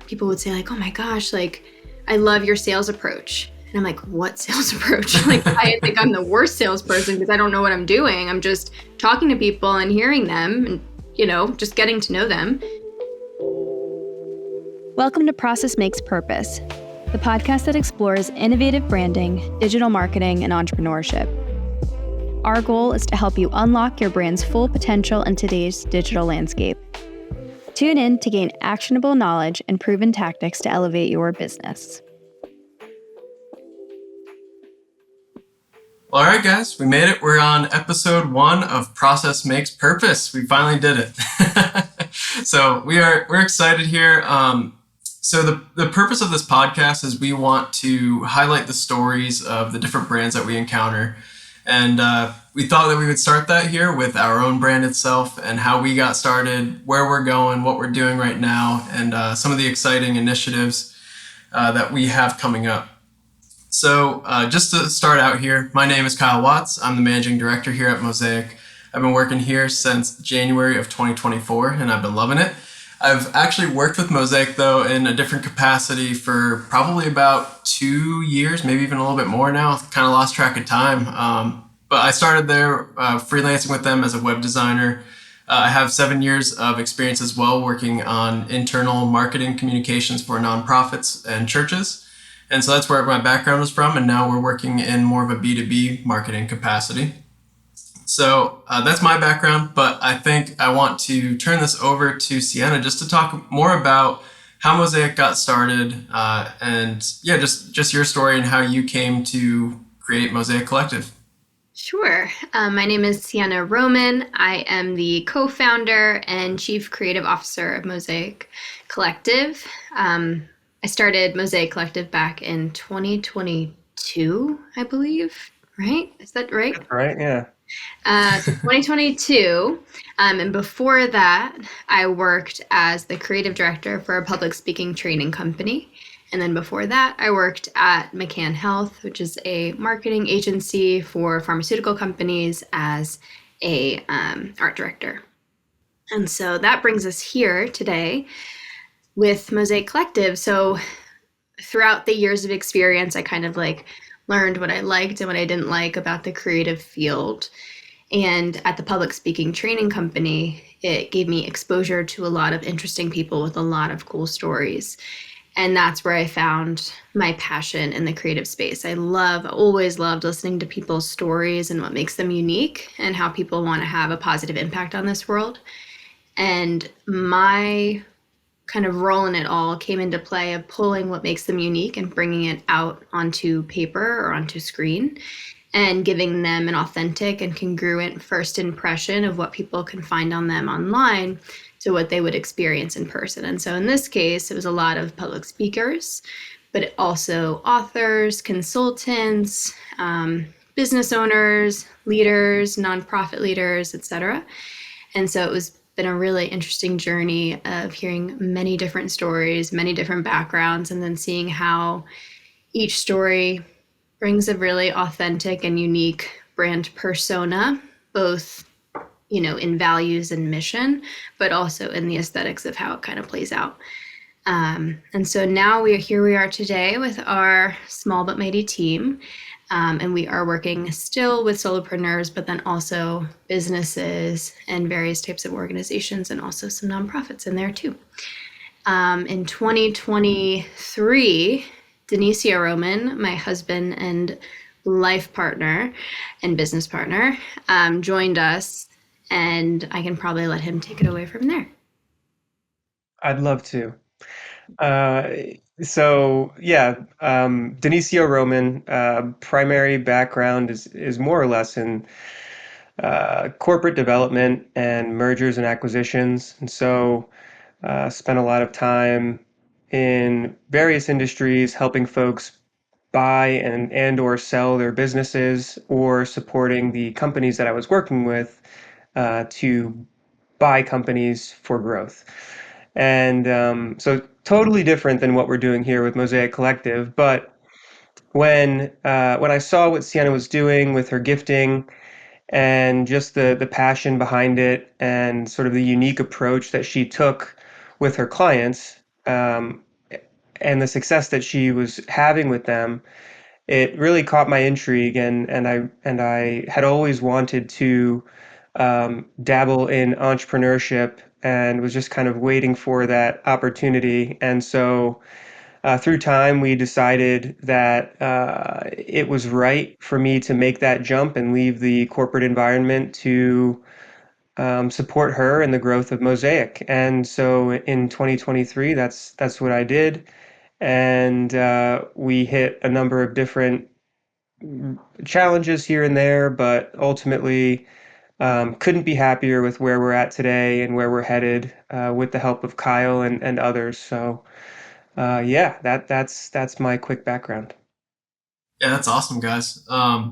people would say like, oh my gosh, like, I love your sales approach. And I'm like, what sales approach? Like, I think I'm the worst salesperson because I don't know what I'm doing. I'm just talking to people and hearing them and, just getting to know them. Welcome to Process Makes Purpose, the podcast that explores innovative branding, digital marketing, and entrepreneurship. Our goal is to help you unlock your brand's full potential in today's digital landscape. Tune in to gain actionable knowledge and proven tactics to elevate your business. All right, guys, we made it. We're on episode 1 of Process Makes Purpose. We finally did it. So we're excited here. So the purpose of this podcast is we want to highlight the stories of the different brands that we encounter. And we thought that we would start that here with our own brand itself and how we got started, where we're going, what we're doing right now, and some of the exciting initiatives that we have coming up. So just to start out here, my name is Kyle Watts. I'm the managing director here at Mozaic. I've been working here since January of 2024, and I've been loving it. I've actually worked with Mozaic, though, in a different capacity for probably about 2 years, maybe even a little bit more now. Kind of lost track of time. But I started there freelancing with them as a web designer. I have 7 years of experience as well working on internal marketing communications for nonprofits and churches. And so that's where my background was from. And now we're working in more of a B2B marketing capacity. So that's my background, but I think I want to turn this over to Sienna just to talk more about how Mozaic got started just your story and how you came to create Mozaic Collective. Sure. My name is Sienna Roman. I am the co-founder and chief creative officer of Mozaic Collective. I started Mozaic Collective back in 2022, I believe, right? Is that right? That's right, yeah. 2022. And before that, I worked as the creative director for a public speaking training company. And then before that, I worked at McCann Health, which is a marketing agency for pharmaceutical companies as a art director. And so that brings us here today with Mozaic Collective. So throughout the years of experience, I kind of learned what I liked and what I didn't like about the creative field. And at the public speaking training company, it gave me exposure to a lot of interesting people with a lot of cool stories. And that's where I found my passion in the creative space. Always loved listening to people's stories and what makes them unique and how people want to have a positive impact on this world. And my kind of role in it all came into play of pulling what makes them unique and bringing it out onto paper or onto screen and giving them an authentic and congruent first impression of what people can find on them online to what they would experience in person. And so in this case, it was a lot of public speakers, but also authors, consultants, business owners, leaders, nonprofit leaders, etc. And so it was been a really interesting journey of hearing many different stories, many different backgrounds, and then seeing how each story brings a really authentic and unique brand persona, both, in values and mission, but also in the aesthetics of how it kind of plays out. And so now we are today with our small but mighty team. And we are working still with solopreneurs, but then also businesses and various types of organizations and also some nonprofits in there too. In 2023, Dionisio Roman, my husband and life partner and business partner, joined us, and I can probably let him take it away from there. I'd love to. Dionisio Roman, primary background is more or less in corporate development and mergers and acquisitions. And so spent a lot of time in various industries helping folks buy and or sell their businesses or supporting the companies that I was working with to buy companies for growth. And so totally different than what we're doing here with Mozaic Collective. But when I saw what Sienna was doing with her gifting and just the passion behind it and sort of the unique approach that she took with her clients, and the success that she was having with them, it really caught my intrigue, and I had always wanted to dabble in entrepreneurship and was just kind of waiting for that opportunity. And so through time, we decided that it was right for me to make that jump and leave the corporate environment to support her in the growth of Mosaic. And so in 2023, that's what I did. And we hit a number of different challenges here and there, but ultimately couldn't be happier with where we're at today and where we're headed with the help of Kyle and others. So yeah, that's my quick background. Yeah, that's awesome, guys. I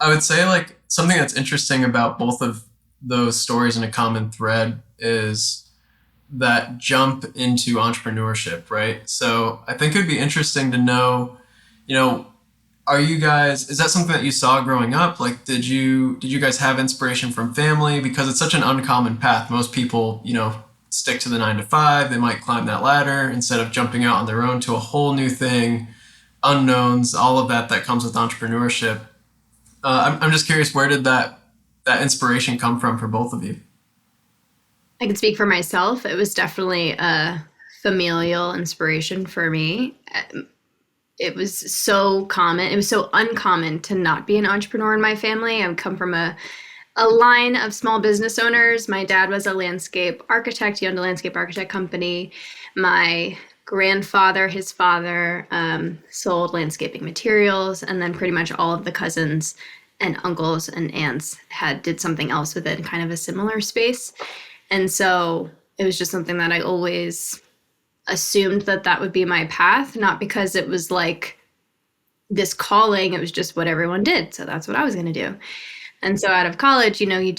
would say like something that's interesting about both of those stories in a common thread is that jump into entrepreneurship, right? So I think it'd be interesting to know, you know, are you guys, is that something that you saw growing up? Like, did you guys have inspiration from family? Because it's such an uncommon path. Most people, you know, stick to the 9 to 5. They might climb that ladder instead of jumping out on their own to a whole new thing, unknowns, all of that comes with entrepreneurship. I'm just curious, where did that inspiration come from for both of you? I can speak for myself. It was definitely a familial inspiration for me. It was so common. It was so uncommon to not be an entrepreneur in my family. I come from a line of small business owners. My dad was a landscape architect. He owned a landscape architect company. My grandfather, his father, sold landscaping materials, and then pretty much all of the cousins and uncles and aunts did something else within kind of a similar space. And so it was just something that I always assumed that would be my path, not because it was like this calling, it was just what everyone did. So that's what I was going to do. And so out of college, you know, you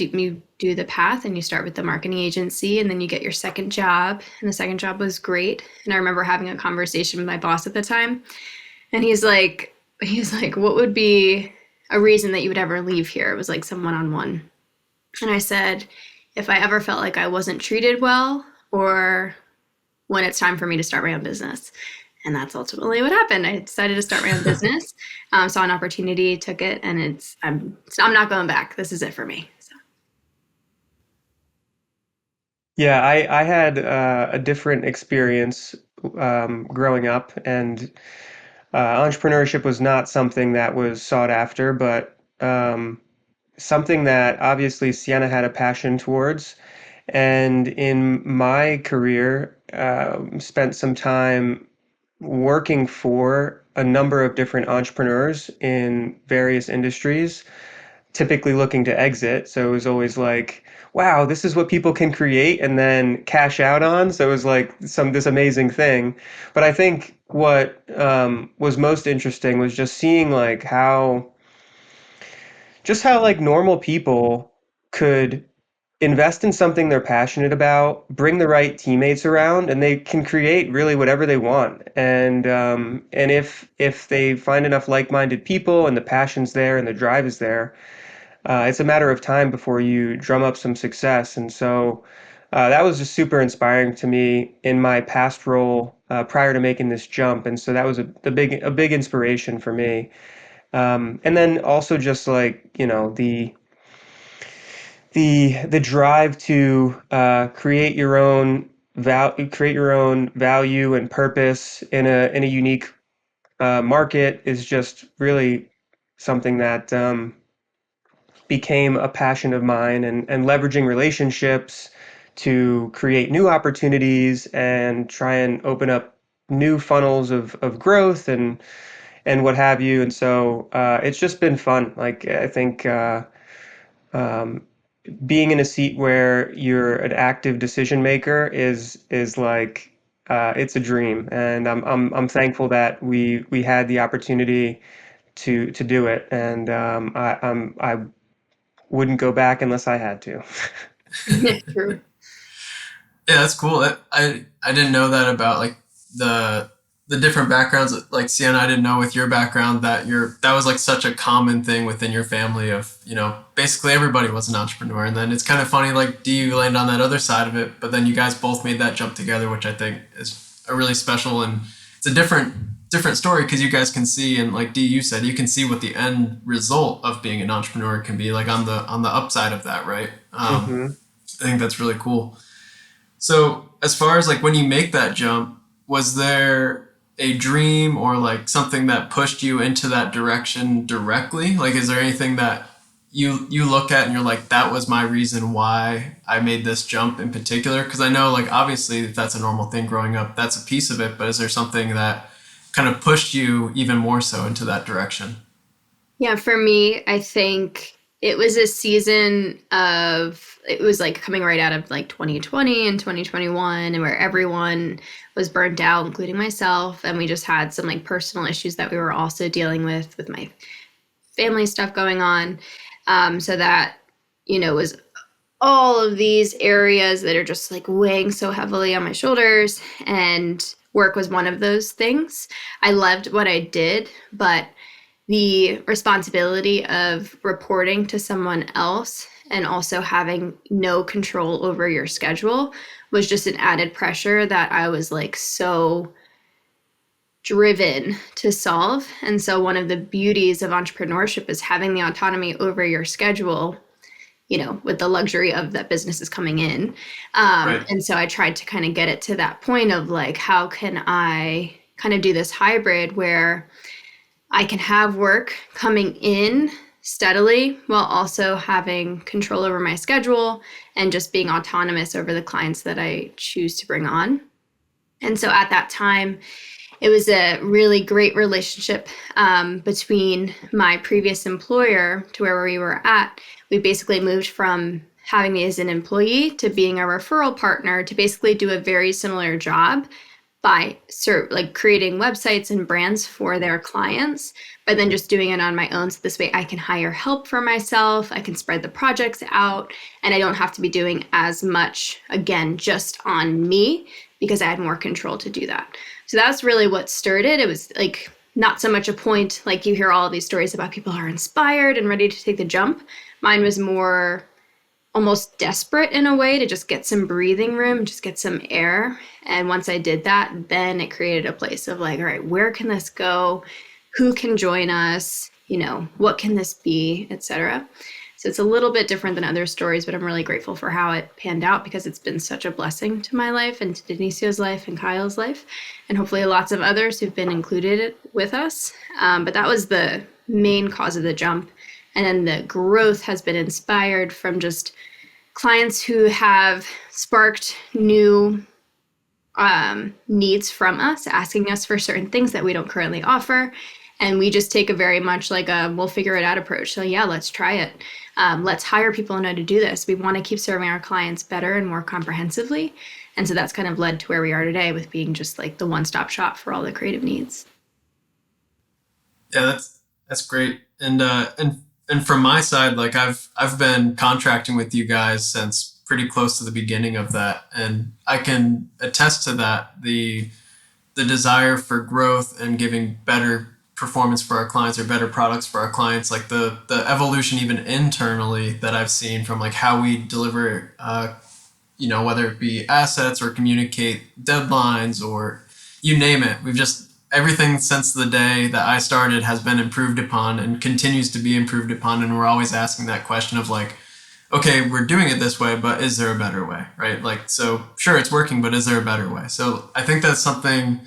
do the path and you start with the marketing agency, and then you get your second job. And the second job was great. And I remember having a conversation with my boss at the time. And he's like, what would be a reason that you would ever leave here? It was like some one-on-one. And I said, if I ever felt like I wasn't treated well, or when it's time for me to start my own business. And that's ultimately what happened. I decided to start my own business, saw an opportunity, took it, and I'm not going back. This is it for me. So. Yeah, I had a different experience growing up, and entrepreneurship was not something that was sought after, but something that obviously Sienna had a passion towards. And in my career, spent some time working for a number of different entrepreneurs in various industries, typically looking to exit. So it was always like, wow, this is what people can create and then cash out on. So it was like this amazing thing. But I think what was most interesting was just seeing like how like normal people could invest in something they're passionate about, bring the right teammates around, and they can create really whatever they want. And if they find enough like-minded people and the passion's there and the drive is there, it's a matter of time before you drum up some success. And so that was just super inspiring to me in my past role prior to making this jump. And so that was a big inspiration for me. And then also just like, you know, the drive to create your own value and purpose in a unique market is just really something that became a passion of mine, and leveraging relationships to create new opportunities and try and open up new funnels of growth and what have you. And so it's just been fun. Like I think um, being in a seat where you're an active decision maker is like it's a dream, and I'm thankful that we had the opportunity to do it, and I wouldn't go back unless I had to. True. Yeah, that's cool. I didn't know that about like the different backgrounds. Like Sienna, I didn't know with your background that that was like such a common thing within your family of, you know, basically everybody was an entrepreneur. And then it's kind of funny, like, do you land on that other side of it? But then you guys both made that jump together, which I think is a really special and it's a different story, because you guys can see, and like Dee, you said, you can see what the end result of being an entrepreneur can be, like on the upside of that, right? I think that's really cool. So as far as like when you make that jump, was there a dream or like something that pushed you into that direction directly? Like, is there anything that you look at and you're like, that was my reason why I made this jump in particular? Because I know, like, obviously if that's a normal thing growing up, that's a piece of it, but is there something that kind of pushed you even more so into that direction? Yeah, for me, I think it was a season of, it was like coming right out of like 2020 and 2021, and where everyone was burnt out, including myself. And we just had some like personal issues that we were also dealing with my family stuff going on. So that, was all of these areas that are just like weighing so heavily on my shoulders. And work was one of those things. I loved what I did, but the responsibility of reporting to someone else and also having no control over your schedule was just an added pressure that I was like so driven to solve. And so one of the beauties of entrepreneurship is having the autonomy over your schedule, with the luxury of that business is coming in. Right. And so I tried to kind of get it to that point of like, how can I kind of do this hybrid where I can have work coming in steadily while also having control over my schedule and just being autonomous over the clients that I choose to bring on. And so at that time, it was a really great relationship between my previous employer to where we were at. We basically moved from having me as an employee to being a referral partner to basically do a very similar job by creating websites and brands for their clients, but then just doing it on my own. So this way I can hire help for myself, I can spread the projects out, and I don't have to be doing as much, again, just on me, because I had more control to do that. So that's really what started. It was like not so much a point, like you hear all of these stories about people who are inspired and ready to take the jump. Mine was more almost desperate in a way to just get some breathing room, just get some air. And once I did that, then it created a place of like, all right, where can this go? Who can join us? What can this be, etc. So it's a little bit different than other stories, but I'm really grateful for how it panned out, because it's been such a blessing to my life and to Dionisio's life and Kyle's life, and hopefully lots of others who've been included with us. But that was the main cause of the jump. And then the growth has been inspired from just clients who have sparked new needs from us, asking us for certain things that we don't currently offer. And we just take a very much like a we'll figure it out approach. So yeah, let's try it. Let's hire people who know to do this. We want to keep serving our clients better and more comprehensively. And so that's kind of led to where we are today with being just like the one-stop shop for all the creative needs. Yeah, that's great. And from my side, like I've been contracting with you guys since pretty close to the beginning of that, and I can attest to that, the desire for growth and giving better performance for our clients or better products for our clients, like the evolution even internally that I've seen from like how we deliver whether it be assets or communicate deadlines or you name it. We've just, everything since the day that I started has been improved upon and continues to be improved upon. And we're always asking that question of like, okay, we're doing it this way, but is there a better way, right? Like, so sure, it's working, but is there a better way? So I think that's something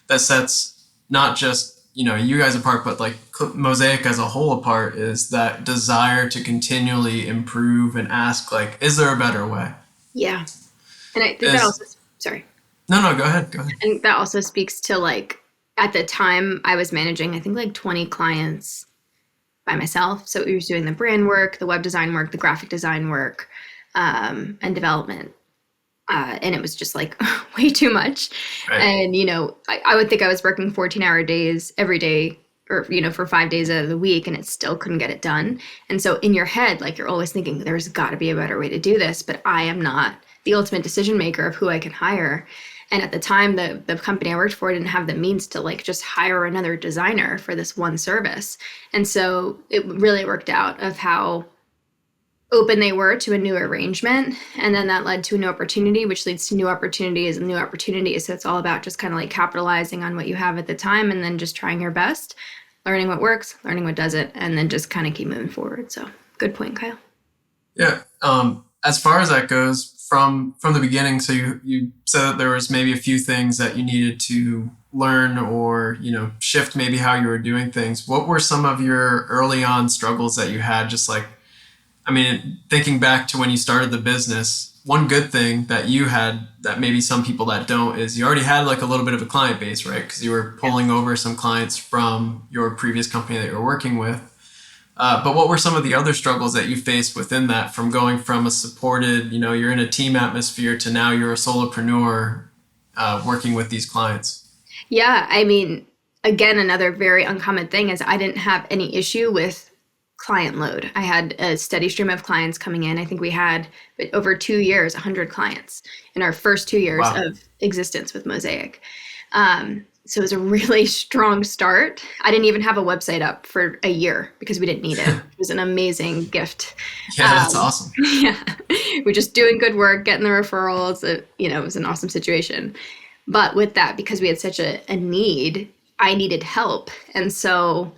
that sets not just, you guys apart, but like Mosaic as a whole apart, is that desire to continually improve and ask like, is there a better way? Yeah. And I think that also, sorry. No, go ahead. And that also speaks to like, at the time I was managing, I think like 20 clients by myself. So we were doing the brand work, the web design work, the graphic design work, and development. And it was just like way too much. Right. And, I would think I was working 14-hour days every day or, for 5 days out of the week, and it still couldn't get it done. And so in your head, like you're always thinking there's got to be a better way to do this, but I am not the ultimate decision maker of who I can hire. And at the time, the company I worked for didn't have the means to like just hire another designer for this one service. And so it really worked out of how open they were to a new arrangement. And then that led to a new opportunity, which leads to new opportunities and new opportunities. So it's all about just kind of like capitalizing on what you have at the time and then just trying your best, learning what works, learning what doesn't, and then just kind of keep moving forward. So good point, Kyle. Yeah. As far as that goes, from the beginning, so you said that there was maybe a few things that you needed to learn or, shift maybe how you were doing things. What were some of your early on struggles that you had? Just like, thinking back to when you started the business, one good thing that you had that maybe some people that don't is you already had like a little bit of a client base, right? Because you were pulling over some clients from your previous company that you were working with. But what were some of the other struggles that you faced within that, from going from a supported, you're in a team atmosphere, to now you're a solopreneur working with these clients? Yeah, again, another very uncommon thing is I didn't have any issue with client load. I had a steady stream of clients coming in. I think we had over 2 years, 100 clients in our first 2 years Wow. of existence with Mosaic. So it was a really strong start. I didn't even have a website up for a year because we didn't need it. It was an amazing gift. Yeah, that's awesome. Yeah, we're just doing good work, getting the referrals. It was an awesome situation. But with that, because we had such a need, I needed help. And so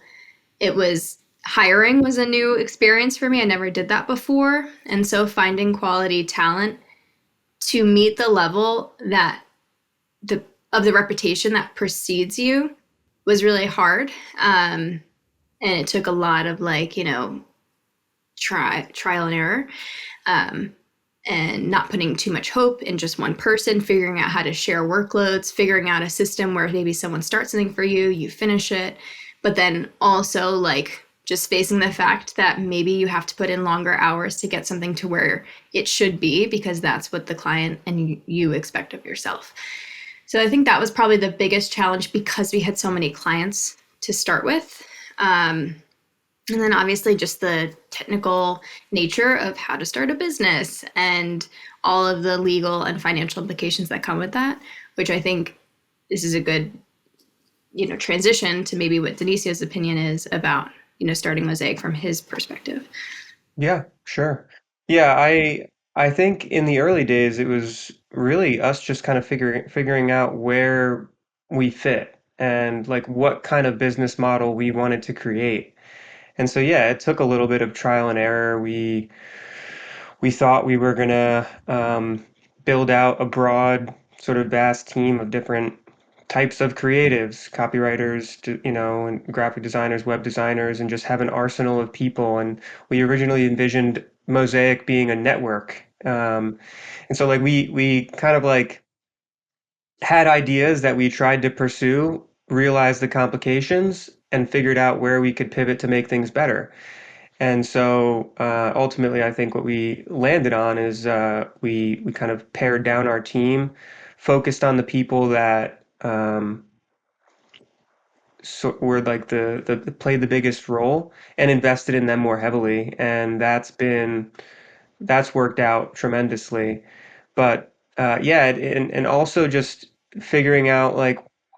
hiring was a new experience for me. I never did that before. And so finding quality talent to meet the level that of the reputation that precedes you was really hard. And it took a lot of trial and error, and not putting too much hope in just one person, figuring out how to share workloads, figuring out a system where maybe someone starts something for you, you finish it, but then also just facing the fact that maybe you have to put in longer hours to get something to where it should be, because that's what the client and you expect of yourself. So I think that was probably the biggest challenge, because we had so many clients to start with. And then obviously just the technical nature of how to start a business and all of the legal and financial implications that come with that, which I think this is a good, transition to maybe what Dionisio's opinion is about, starting Mosaic from his perspective. Yeah, sure. Yeah, I think in the early days it was really us just kind of figuring out where we fit and like what kind of business model we wanted to create. And so yeah, it took a little bit of trial and error. We thought we were gonna build out a broad, sort of vast team of different types of creatives, copywriters, and graphic designers, web designers, and just have an arsenal of people. And we originally envisioned Mosaic being a network. And so we kind of had ideas that we tried to pursue, realized the complications, and figured out where we could pivot to make things better. And so ultimately, I think what we landed on is we kind of pared down our team, focused on the people that were like the played the biggest role, and invested in them more heavily. And that's worked out tremendously. But yeah, and also just figuring out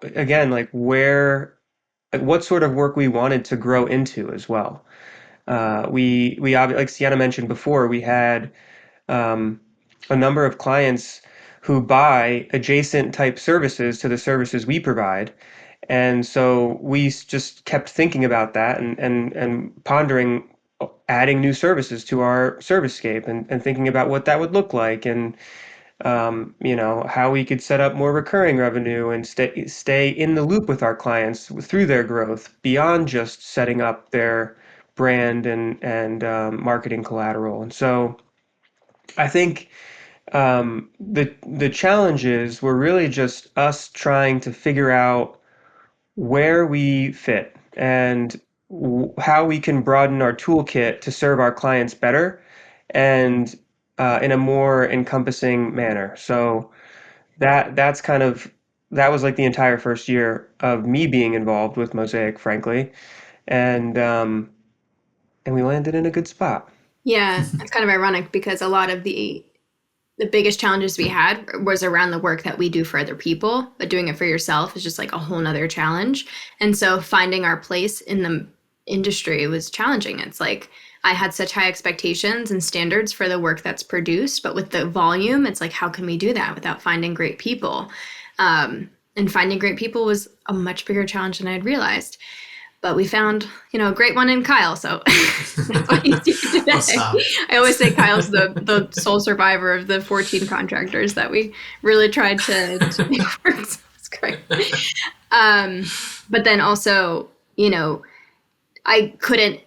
again what sort of work we wanted to grow into as well. Like Sienna mentioned before, we had a number of clients who buy adjacent type services to the services we provide. And so we just kept thinking about that and pondering adding new services to our servicescape, and thinking about what that would look like, and how we could set up more recurring revenue and stay in the loop with our clients through their growth beyond just setting up their brand and marketing collateral. And so I think the challenges were really just us trying to figure out where we fit and how we can broaden our toolkit to serve our clients better and in a more encompassing manner. So that was like the entire first year of me being involved with Mosaic, frankly, and we landed in a good spot. Yeah, it's kind of ironic because a lot of the biggest challenges we had was around the work that we do for other people, but doing it for yourself is just like a whole nother challenge. And so finding our place in the industry was challenging. It's like I had such high expectations and standards for the work that's produced, but with the volume, it's like, how can we do that without finding great people? And finding great people was a much bigger challenge than I'd realized. But we found, a great one in Kyle. So that's why he's here today. Oh, stop. I always say Kyle's the sole survivor of the 14 contractors that we really tried to make work. So it's great. But then also, I couldn't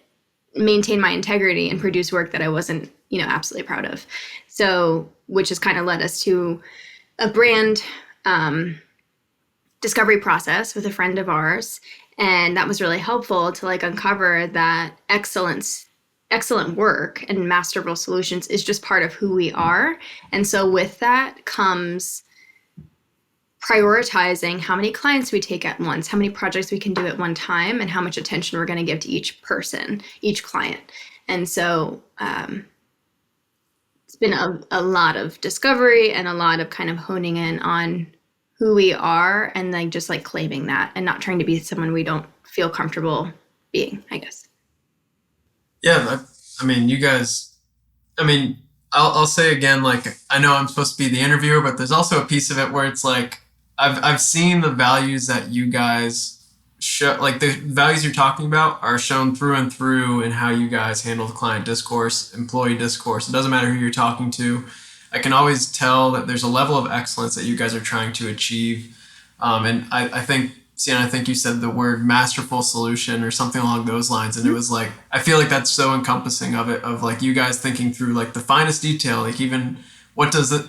maintain my integrity and produce work that I wasn't, absolutely proud of. So, which has kind of led us to a brand discovery process with a friend of ours. And that was really helpful to uncover that excellent work and masterful solutions is just part of who we are. And so with that comes prioritizing how many clients we take at once, how many projects we can do at one time, and how much attention we're going to give to each person, each client. And so it's been a lot of discovery and a lot of kind of honing in on who we are and just claiming that and not trying to be someone we don't feel comfortable being, I guess. Yeah, you guys, I'll say again, I know I'm supposed to be the interviewer, but there's also a piece of it where it's I've seen the values that you guys show, the values you're talking about are shown through and through in how you guys handle the client discourse, employee discourse. It doesn't matter who you're talking to. I can always tell that there's a level of excellence that you guys are trying to achieve. And I think, Sienna, I think you said the word masterful solution or something along those lines. And it was I feel like that's so encompassing of it, of you guys thinking through the finest detail, even what does it,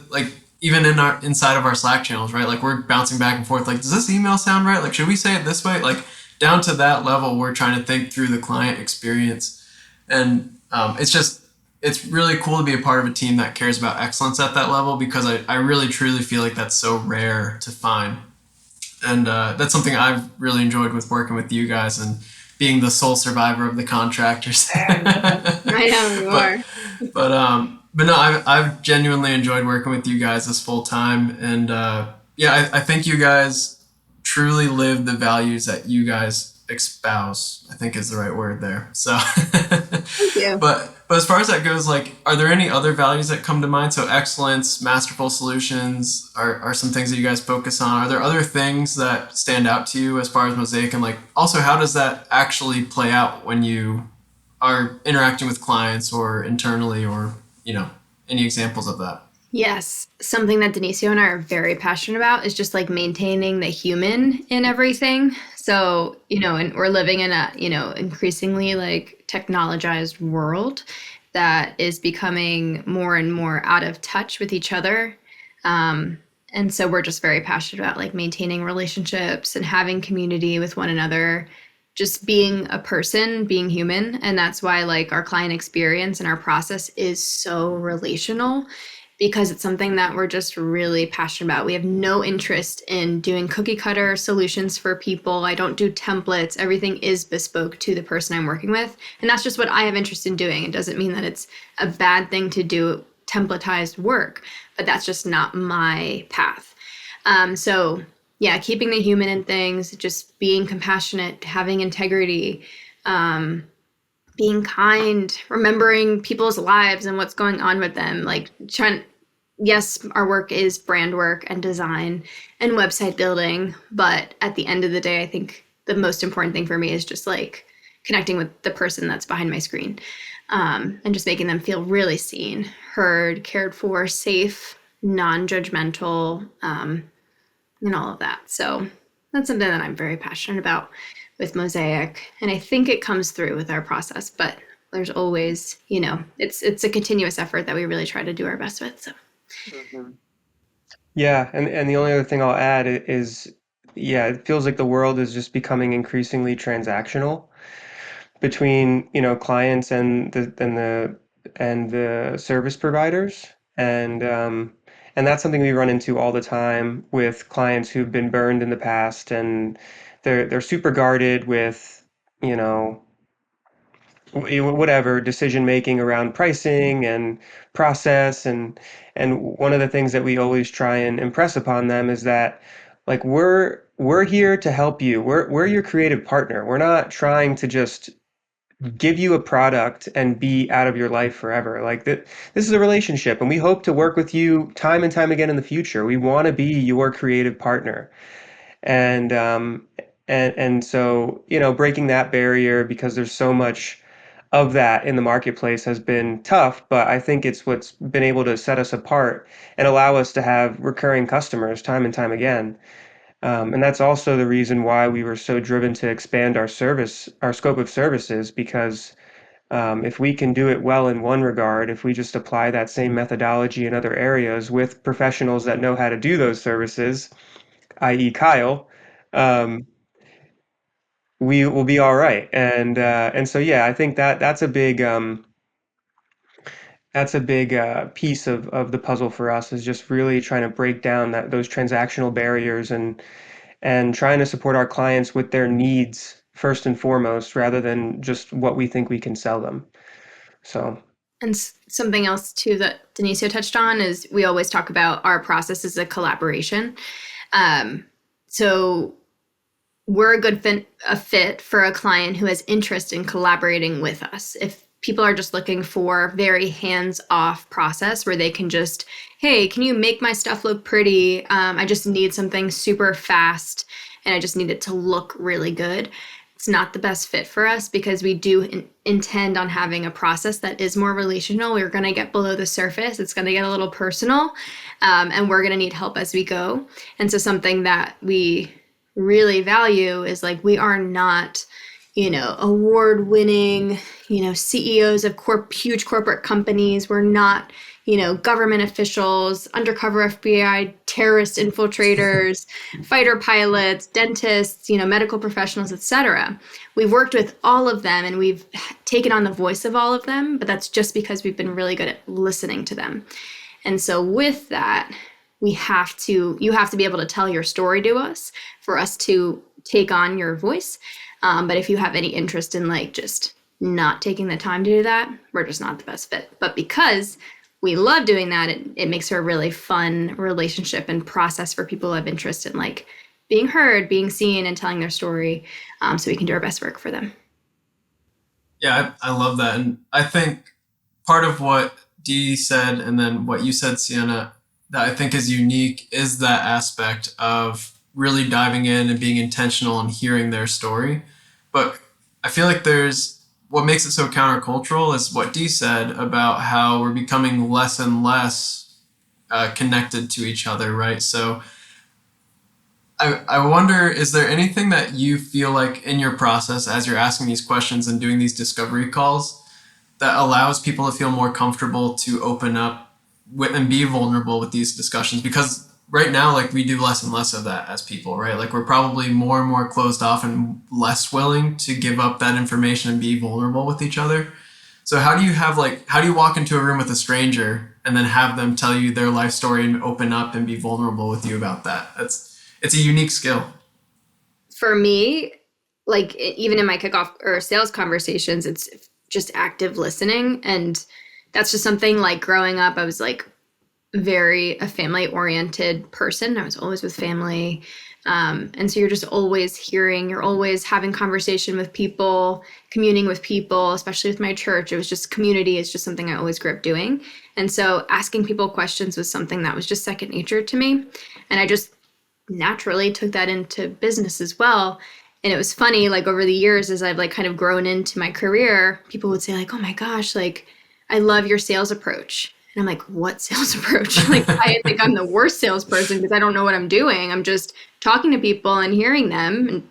even inside of our Slack channels, right? We're bouncing back and forth, does this email sound right? Should we say it this way? Down to that level, we're trying to think through the client experience. And it's really cool to be a part of a team that cares about excellence at that level, because I really truly feel like that's so rare to find. And that's something I've really enjoyed with working with you guys and being the sole survivor of the contractors. I know you are. But no, I've genuinely enjoyed working with you guys this full time. And I think you guys truly live the values that you guys espouse, I think is the right word there. So thank you. But as far as that goes, are there any other values that come to mind? So excellence, masterful solutions are some things that you guys focus on. Are there other things that stand out to you as far as Mosaic? And also, how does that actually play out when you are interacting with clients or internally, or, any examples of that? Yes. Something that Dionisio and I are very passionate about is just maintaining the human in everything. So, and we're living in a, increasingly technologized world that is becoming more and more out of touch with each other. And so we're just very passionate about maintaining relationships and having community with one another, just being a person, being human. And that's why our client experience and our process is so relational, because it's something that we're just really passionate about. We have no interest in doing cookie cutter solutions for people. I don't do templates. Everything is bespoke to the person I'm working with. And that's just what I have interest in doing. It doesn't mean that it's a bad thing to do templatized work, but that's just not my path. So yeah, keeping the human in things, just being compassionate, having integrity, being kind, remembering people's lives and what's going on with them. Yes, our work is brand work and design and website building, but at the end of the day, I think the most important thing for me is just connecting with the person that's behind my screen, and just making them feel really seen, heard, cared for, safe, non-judgmental, and all of that. So that's something that I'm very passionate about with Mosaic. And I think it comes through with our process, but there's always, it's a continuous effort that we really try to do our best with. So. Mm-hmm. Yeah. And the only other thing I'll add is, it feels like the world is just becoming increasingly transactional between, clients and the service providers. And that's something we run into all the time with clients who've been burned in the past, and they're super guarded with, whatever decision making around pricing and process, and one of the things that we always try and impress upon them is that we're here to help you. We're your creative partner. We're not trying to just give you a product and be out of your life forever. Like that, this is a relationship, and we hope to work with you time and time again in the future. We want to be your creative partner, and so breaking that barrier, because there's so much of that in the marketplace, has been tough. But I think it's what's been able to set us apart and allow us to have recurring customers time and time again. And that's also the reason why we were so driven to expand our scope of services, because if we can do it well in one regard, if we just apply that same methodology in other areas with professionals that know how to do those services, i.e. Kyle, um, we will be all right. And so, yeah, I think that that's a big piece of the puzzle for us, is just really trying to break down those transactional barriers, and trying to support our clients with their needs first and foremost, rather than just what we think we can sell them. So, And something else too that Dionisio touched on is we always talk about our process as a collaboration. So we're a fit for a client who has interest in collaborating with us. If people are just looking for very hands-off process where they can just, hey, can you make my stuff look pretty? I just need something super fast and I just need it to look really good. It's not the best fit for us, because we do intend on having a process that is more relational. We're going to get below the surface. It's going to get a little personal, and we're going to need help as we go. And so something that we really value is, like, we are not, award-winning, CEOs of huge corporate companies. We're not, government officials, undercover FBI, terrorist infiltrators, fighter pilots, dentists, medical professionals, etc. We've worked with all of them, and we've taken on the voice of all of them, but that's just because we've been really good at listening to them. And so with that, you have to be able to tell your story to us for us to take on your voice. But if you have any interest in just not taking the time to do that, we're just not the best fit. But because we love doing that, it makes for a really fun relationship and process for people who have interest in being heard, being seen, and telling their story, so we can do our best work for them. Yeah, I love that. And I think part of what Dee said, and then what you said, Sienna, that I think is unique, is that aspect of really diving in and being intentional and hearing their story. But I feel like what makes it so countercultural is what Dee said about how we're becoming less and less connected to each other, right? So I wonder, is there anything that you feel like in your process, as you're asking these questions and doing these discovery calls, that allows people to feel more comfortable to open up and be vulnerable with these discussions? Because right now, we do less and less of that as people, right? We're probably more and more closed off and less willing to give up that information and be vulnerable with each other. So how do you walk into a room with a stranger and then have them tell you their life story and open up and be vulnerable with you about that? It's a unique skill. For me, even in my kickoff or sales conversations, it's just active listening. And that's just something, growing up, I was very a family-oriented person. I was always with family. And so you're just always hearing, you're always having conversation with people, communing with people, especially with my church. It was just community is just something I always grew up doing. And so asking people questions was something that was just second nature to me. And I just naturally took that into business as well. And it was funny, over the years, as I've kind of grown into my career, people would say oh my gosh, I love your sales approach. And I'm like, what sales approach? I think I'm the worst salesperson because I don't know what I'm doing. I'm just talking to people and hearing them and,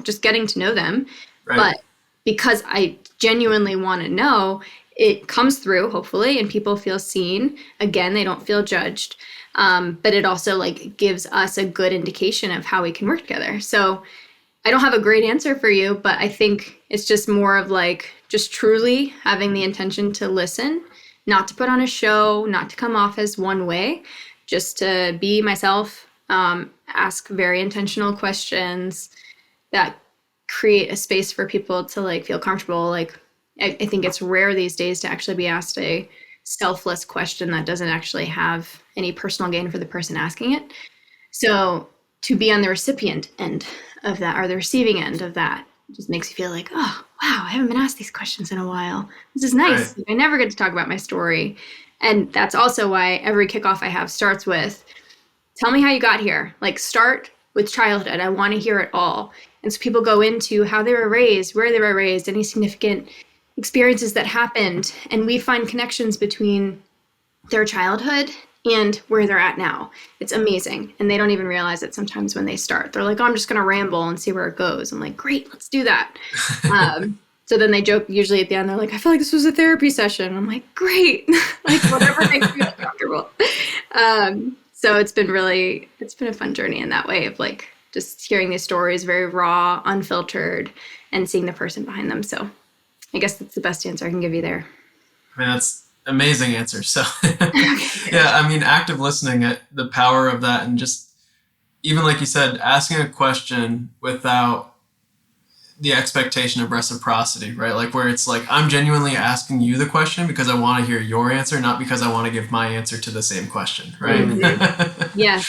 just getting to know them. Right. But because I genuinely want to know, it comes through, hopefully, and people feel seen. Again, they don't feel judged. But it also gives us a good indication of how we can work together. So I don't have a great answer for you, but I think it's just more of just truly having the intention to listen, not to put on a show, not to come off as one way, just to be myself, ask very intentional questions that create a space for people to feel comfortable. I think it's rare these days to actually be asked a selfless question that doesn't actually have any personal gain for the person asking it. So to be on the recipient end of that, or the receiving end of that, just makes you feel oh, wow, I haven't been asked these questions in a while. This is Right. nice. Like, I never get to talk about my story. And that's also why every kickoff I have starts with, tell me how you got here. Like, start with childhood. I want to hear it all. And so people go into how they were raised, where they were raised, any significant experiences that happened. And we find connections between their childhood and where they're at now. It's amazing. And they don't even realize it sometimes when they start. They're like, oh, I'm just going to ramble and see where it goes. I'm like, great, let's do that. So then they joke usually at the end, they're like, I feel like this was a therapy session. I'm like, great. Like, whatever makes you feel comfortable. So it's been a fun journey in that way of like just hearing these stories, very raw, unfiltered, and seeing the person behind them. So I guess that's the best answer I can give you there. I mean, that's amazing answer. So yeah, I mean, active listening, the power of that, and just even like you said, asking a question without the expectation of reciprocity, right? Like where it's like, I'm genuinely asking you the question because I want to hear your answer, not because I want to give my answer to the same question, right? Mm-hmm. Yeah.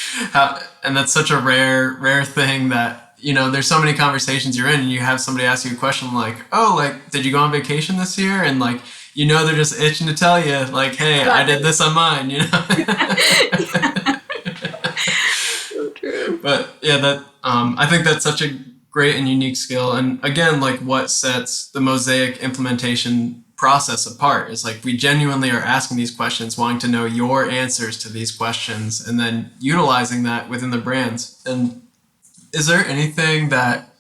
And that's such a rare thing that, you know, there's so many conversations you're in and you have somebody ask you a question like, oh, like, did you go on vacation this year? And like, you know, they're just itching to tell you like, hey, I did this on mine, you know? So true. But yeah, that, I think that's such a great and unique skill. And again, like what sets the Mosaic implementation process apart is like we genuinely are asking these questions, wanting to know your answers to these questions, and then utilizing that within the brands. And is there anything that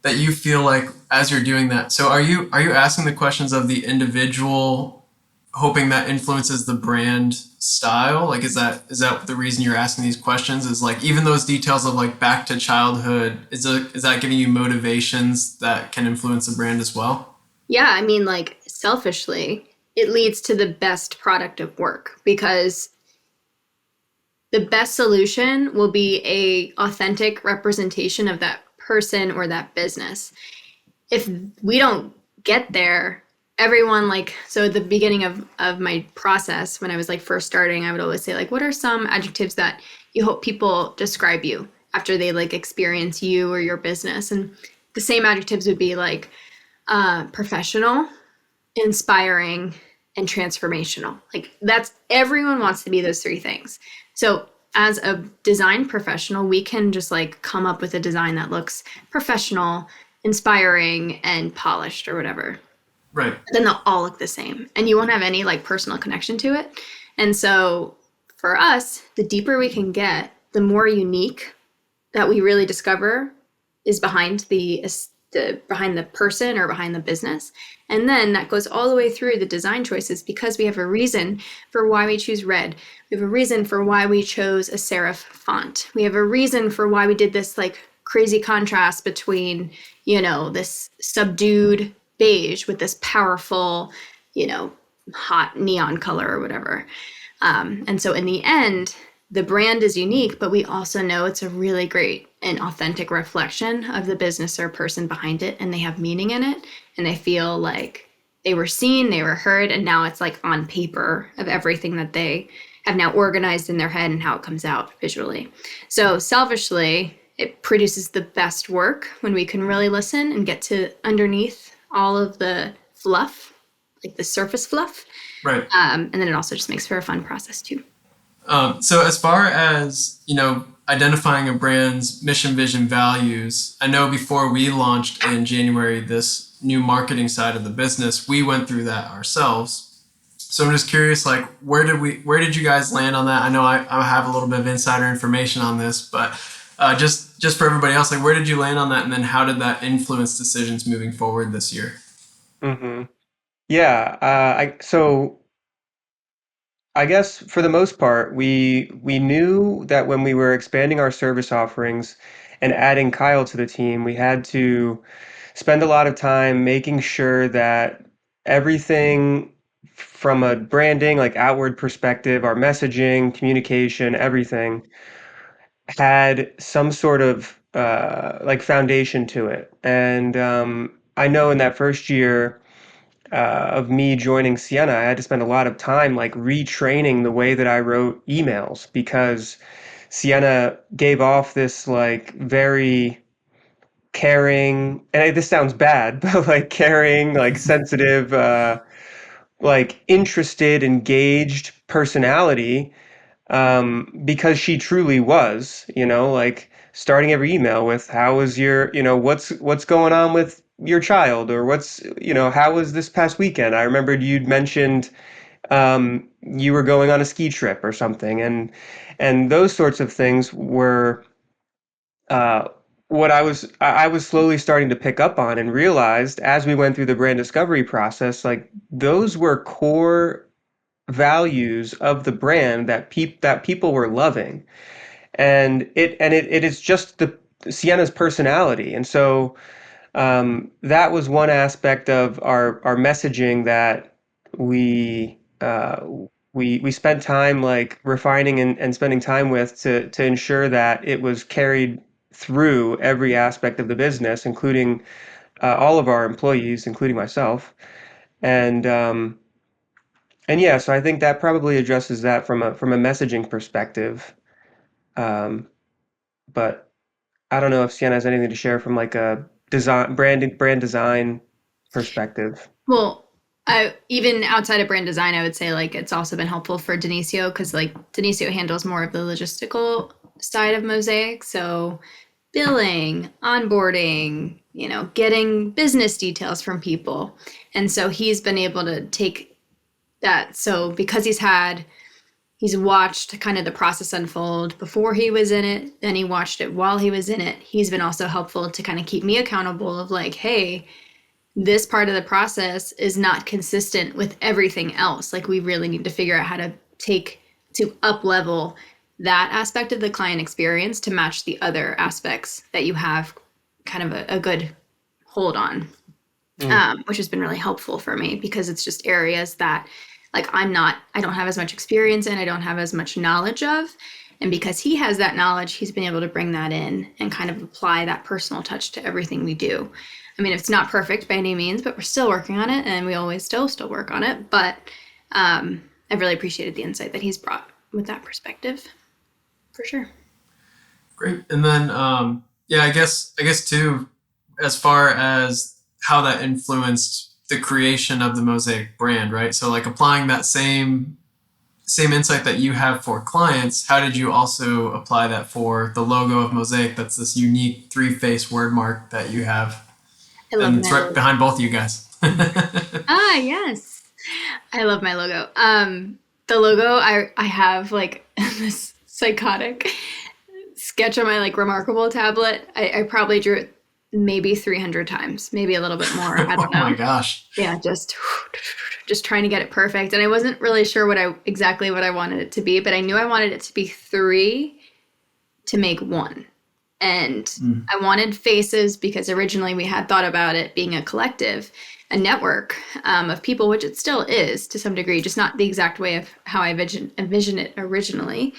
you feel like as you're doing that? So are you asking the questions of the individual, hoping that influences the brand style? Like, is that the reason you're asking these questions? Is like even those details of like back to childhood, is that giving you motivations that can influence the brand as well? Yeah, I mean, like selfishly, it leads to the best product of work because the best solution will be a authentic representation of that person or that business. If we don't get there, everyone like, so at the beginning of my process, when I was like first starting, I would always say like, what are some adjectives that you hope people describe you after they like experience you or your business? And the same adjectives would be like professional, inspiring, and transformational. Like that's, everyone wants to be those three things. So as a design professional, we can just like come up with a design that looks professional, inspiring, and polished or whatever. Right. Then they'll all look the same and you won't have any like personal connection to it. And so for us, the deeper we can get, the more unique that we really discover is behind the person or behind the business. And then that goes all the way through the design choices because we have a reason for why we choose red. We have a reason for why we chose a serif font. We have a reason for why we did this like crazy contrast between, you know, this subdued beige with this powerful, you know, hot neon color or whatever. And so in the end, the brand is unique, but we also know it's a really great and authentic reflection of the business or person behind it. And they have meaning in it. And they feel like they were seen, they were heard. And now it's like on paper of everything that they have now organized in their head and how it comes out visually. So selfishly, it produces the best work when we can really listen and get to underneath all of the fluff, like the surface fluff. Right. And then it also just makes for a fun process too. So as far as, you know, identifying a brand's mission, vision, values, I know before we launched in January this new marketing side of the business, we went through that ourselves. So I'm just curious, like, where did you guys land on that? I know I have a little bit of insider information on this, but just for everybody else, like, where did you land on that? And then how did that influence decisions moving forward this year? Mm-hmm. Yeah. So I guess for the most part, we knew that when we were expanding our service offerings and adding Kyle to the team, we had to spend a lot of time making sure that everything from a branding, like outward perspective, our messaging, communication, everything had some sort of like foundation to it. And I know in that first year of me joining Sienna, I had to spend a lot of time like retraining the way that I wrote emails because Sienna gave off this like very caring, and this sounds bad, but like caring, like sensitive, like interested, engaged personality, because she truly was, like starting every email with, how was your, what's going on with your child, or how was this past weekend? I remembered you'd mentioned you were going on a ski trip or something, and those sorts of things were uh, what I was slowly starting to pick up on and realized as we went through the brand discovery process, like those were core values of the brand that people were loving, and it is just the Sienna's personality, and so that was one aspect of our messaging that we uh, we spent time like refining and spending time with to ensure that it was carried through every aspect of the business, including all of our employees, including myself. And yeah, so I think that probably addresses that from a messaging perspective. Um, but I don't know if Sienna has anything to share from like a brand design perspective. Well, I even outside of brand design, I would say like it's also been helpful for Dionisio because like Dionisio handles more of the logistical side of Mosaic. So billing, onboarding, getting business details from people. And so he's been able to take that. So because he's watched kind of the process unfold before he was in it, then he watched it while he was in it. He's been also helpful to kind of keep me accountable of like, hey, this part of the process is not consistent with everything else. Like we really need to figure out how to up level that aspect of the client experience to match the other aspects that you have kind of a good hold on, which has been really helpful for me because it's just areas that like I don't have as much experience in, I don't have as much knowledge of. And because he has that knowledge, he's been able to bring that in and kind of apply that personal touch to everything we do. I mean, it's not perfect by any means, but we're still working on it, and we always still work on it. But I've really appreciated the insight that he's brought with that perspective, for sure. Great. And then, yeah, I guess too, as far as how that influenced the creation of the Mosaic brand, right? So like applying that same insight that you have for clients, how did you also apply that for the logo of Mosaic? That's this unique 3-face word mark that you have. I love and it's right behind both of you guys. Yes. I love my logo. The logo, I have like this psychotic sketch on my like Remarkable tablet. I probably drew it maybe 300 times, maybe a little bit more. I don't know. Oh my gosh. Yeah, just trying to get it perfect. And I wasn't really sure exactly what I wanted it to be, but I knew I wanted it to be 3 to make 1. And I wanted faces because originally we had thought about it being a collective, a network of people, which it still is to some degree, just not the exact way of how I envisioned it originally.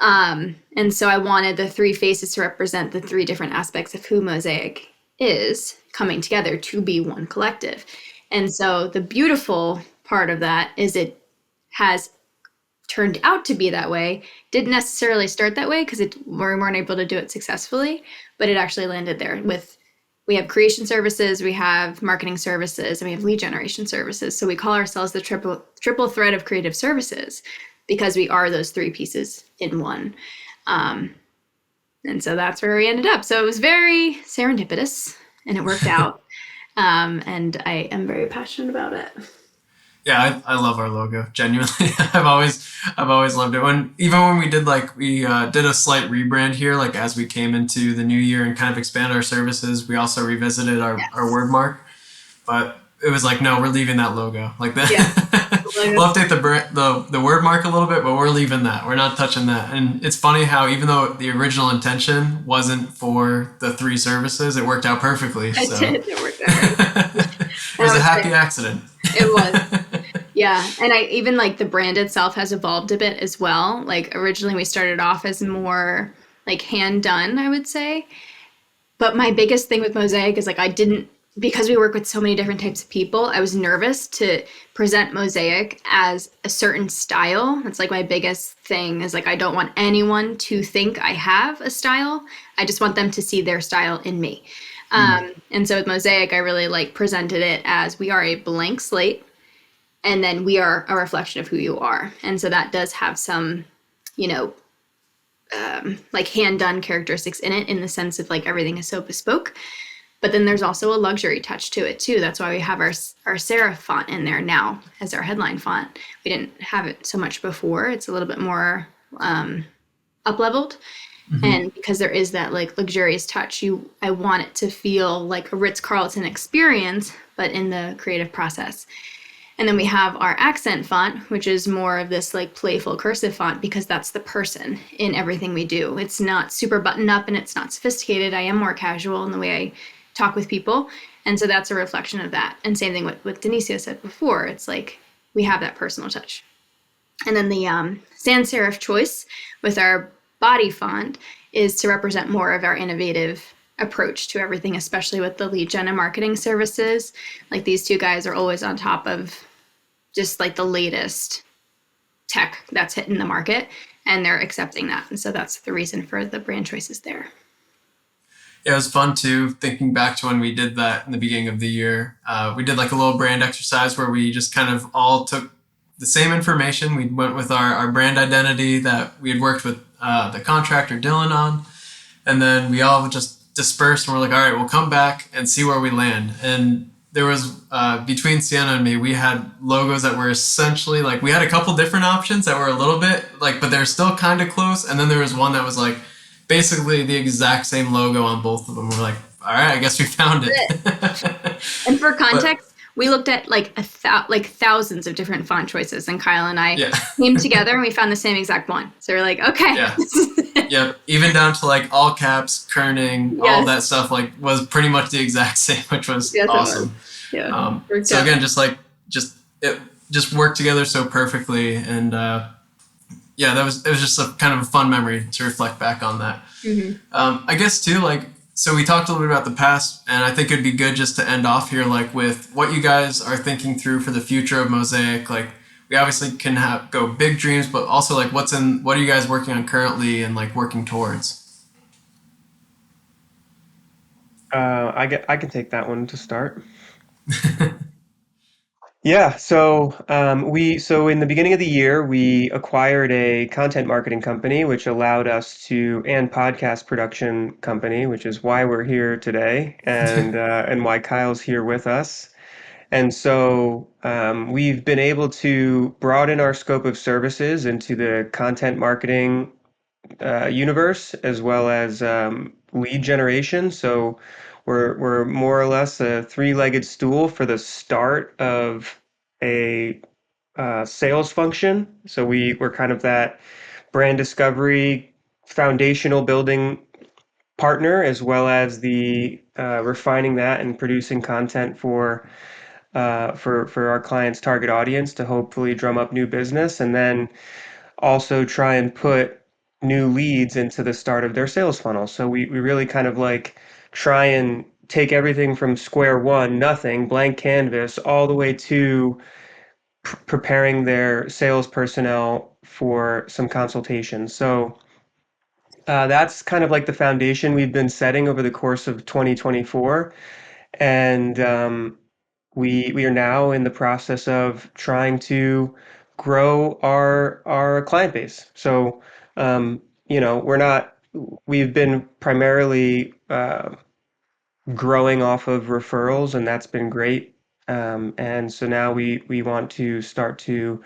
And so I wanted the 3 faces to represent the 3 different aspects of who Mosaic is coming together to be one collective. And so the beautiful part of that is it has turned out to be that way. Didn't necessarily start that way because we weren't able to do it successfully, but it actually landed there. We have creation services, we have marketing services, and we have lead generation services. So we call ourselves the triple thread of creative services because we are those 3 pieces in one. And so that's where we ended up. So it was very serendipitous and it worked out. And I am very passionate about it. Yeah, I love our logo. Genuinely, I've always loved it. When we did did a slight rebrand here, like as we came into the new year and kind of expand our services, we also revisited our word mark. But it was like, no, we're leaving that logo like that. Yeah. We'll update the word mark a little bit, but we're leaving that. We're not touching that. And it's funny how even though the original intention wasn't for the 3 services, it worked out perfectly. It worked out. It was a happy accident. It was. Yeah. And I even like the brand itself has evolved a bit as well. Like originally we started off as more like hand done, I would say. But my biggest thing with Mosaic is like because we work with so many different types of people, I was nervous to present Mosaic as a certain style. That's like my biggest thing is like, I don't want anyone to think I have a style. I just want them to see their style in me. And so with Mosaic, I really like presented it as we are a blank slate, and then we are a reflection of who you are. And so that does have some, you know, like hand done characteristics in it, in the sense of like everything is so bespoke. But then there's also a luxury touch to it too. That's why we have our serif font in there now as our headline font. We didn't have it so much before. It's a little bit more up leveled. And because there is that like luxurious touch, I want it to feel like a Ritz-Carlton experience, but in the creative process. And then we have our accent font, which is more of this like playful cursive font, because that's the person in everything we do. It's not super buttoned up and it's not sophisticated. I am more casual in the way I talk with people. And so that's a reflection of that. And same thing with Dionisio said before. It's like we have that personal touch. And then the sans serif choice with our body font is to represent more of our innovative approach to everything, especially with the lead gen and marketing services. Like these two guys are always on top of just like the latest tech that's hitting the market, and they're accepting that. And so that's the reason for the brand choices there. Yeah, it was fun too, thinking back to when we did that in the beginning of the year. We did like a little brand exercise where we just kind of all took the same information. We went with our brand identity that we had worked with the contractor Dylan on, and then we all just dispersed and we're like, all right, we'll come back and see where we land. And there was between Sienna and me, we had logos that were essentially like, we had a couple different options that were a little bit like, but they're still kind of close. And then there was one that was like basically the exact same logo on both of them. We're like, all right, I guess we found it. And for context, we looked at like thousands of different font choices, and Kyle and I came together and we found the same exact one. So we're like, okay. Yeah. Yep. Even down to like all caps, kerning, all that stuff like was pretty much the exact same, which was awesome. Yeah. So again, it just worked together so perfectly, and it was just a kind of a fun memory to reflect back on that. I guess too, like, so we talked a little bit about the past, and I think it'd be good just to end off here, like with what you guys are thinking through for the future of Mosaic. Like, we obviously can go big dreams, but also like what are you guys working on currently and like working towards? I can take that one to start. Yeah, so in the beginning of the year, we acquired a content marketing company, which allowed us and podcast production company, which is why we're here today, and why Kyle's here with us. And so we've been able to broaden our scope of services into the content marketing universe, as well as lead generation. So we're more or less a three-legged stool for the start of a sales function. So we're kind of that brand discovery, foundational building partner, as well as the refining that and producing content for our clients' target audience to hopefully drum up new business, and then also try and put new leads into the start of their sales funnel. So we really kind of like try and take everything from square one, nothing, blank canvas, all the way to preparing their sales personnel for some consultations. So that's kind of like the foundation we've been setting over the course of 2024. And we are now in the process of trying to grow our client base. So we've been primarily growing off of referrals, and that's been great. And so now we want to start to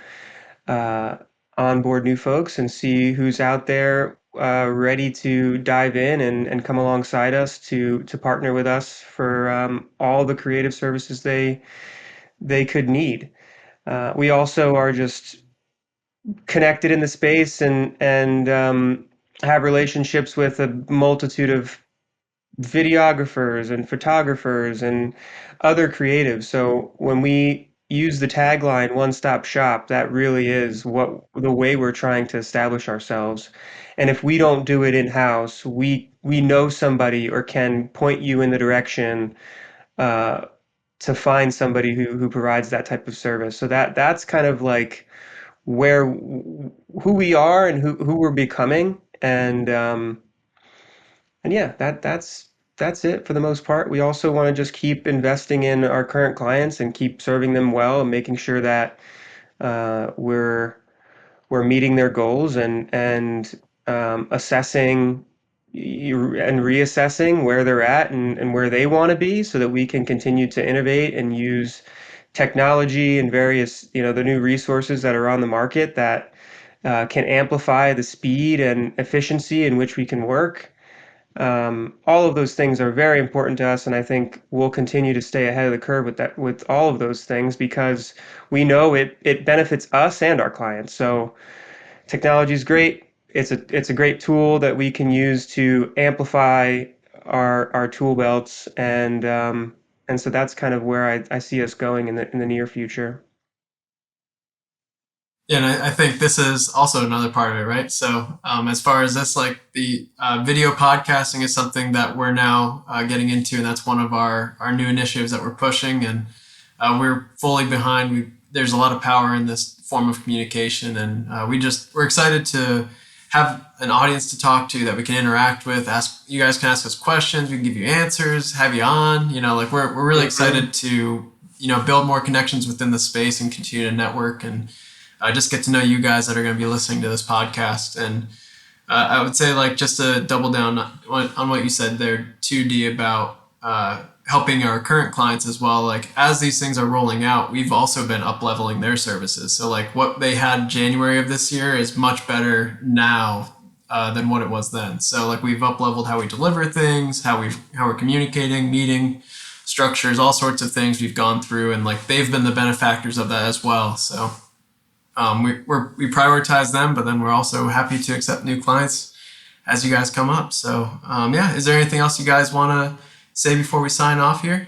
onboard new folks and see who's out there ready to dive in and come alongside us to partner with us for all the creative services they could need. We also are just connected in the space and have relationships with a multitude of videographers and photographers and other creatives. So when we use the tagline "one-stop shop," that really is the way we're trying to establish ourselves. And if we don't do it in-house, we know somebody or can point you in the direction to find somebody who provides that type of service. So that's kind of like who we are and who we're becoming. And yeah, that's that's it for the most part. We also want to just keep investing in our current clients and keep serving them well and making sure that we're meeting their goals and assessing and reassessing where they're at and where they want to be so that we can continue to innovate and use technology and various, the new resources that are on the market that can amplify the speed and efficiency in which we can work. All of those things are very important to us, and I think we'll continue to stay ahead of the curve with all of those things because we know it benefits us and our clients. So technology is great. It's a great tool that we can use to amplify our tool belts, and so that's kind of where I see us going in the near future. Yeah, and I think this is also another part of it, right? So as far as this, like the video podcasting is something that we're now getting into, and that's one of our new initiatives that we're pushing, and we're fully behind. There's a lot of power in this form of communication, and we're excited to have an audience to talk to that we can interact with. You guys can ask us questions, we can give you answers, have you on. Like we're really excited to build more connections within the space and continue to network and just get to know you guys that are going to be listening to this podcast. And I would say, like, just to double down on what you said there, 2D, about helping our current clients as well. Like, as these things are rolling out, we've also been up-leveling their services. So, like, what they had January of this year is much better now than what it was then. So, like, we've up-leveled how we deliver things, how we're communicating, meeting structures, all sorts of things we've gone through, and, like, they've been the benefactors of that as well. So we prioritize them, but then we're also happy to accept new clients as you guys come up. So is there anything else you guys want to say before we sign off here?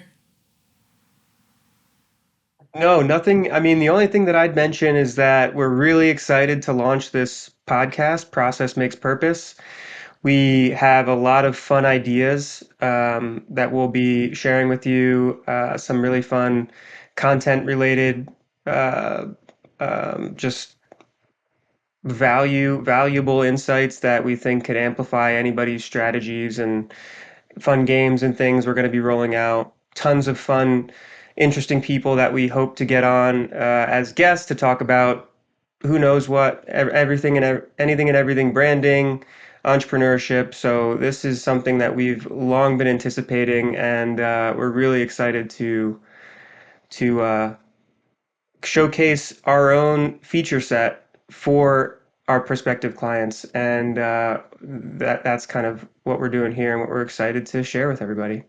No, nothing. I mean, the only thing that I'd mention is that we're really excited to launch this podcast, Process Makes Purpose. We have a lot of fun ideas that we'll be sharing with you, some really fun content related just valuable insights that we think could amplify anybody's strategies, and fun games and things we're going to be rolling out. Tons of fun, interesting people that we hope to get on as guests to talk about who knows what, everything and anything and everything, branding, entrepreneurship. So this is something that we've long been anticipating, and we're really excited to showcase our own feature set for our prospective clients, and that's kind of what we're doing here and what we're excited to share with everybody.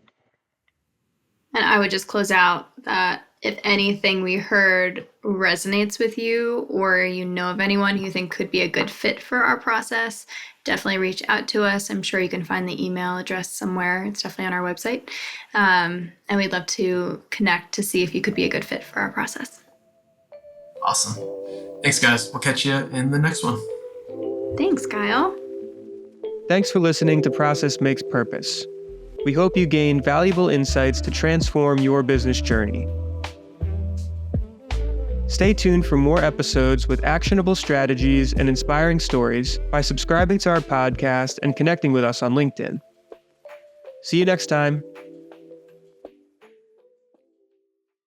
And I would just close out that if anything we heard resonates with you, or you know of anyone who you think could be a good fit for our process, definitely reach out to us. I'm sure you can find the email address somewhere. It's definitely on our website. And we'd love to connect to see if you could be a good fit for our process. Awesome. Thanks, guys. We'll catch you in the next one. Thanks, Kyle. Thanks for listening to Process Makes Purpose. We hope you gain valuable insights to transform your business journey. Stay tuned for more episodes with actionable strategies and inspiring stories by subscribing to our podcast and connecting with us on LinkedIn. See you next time.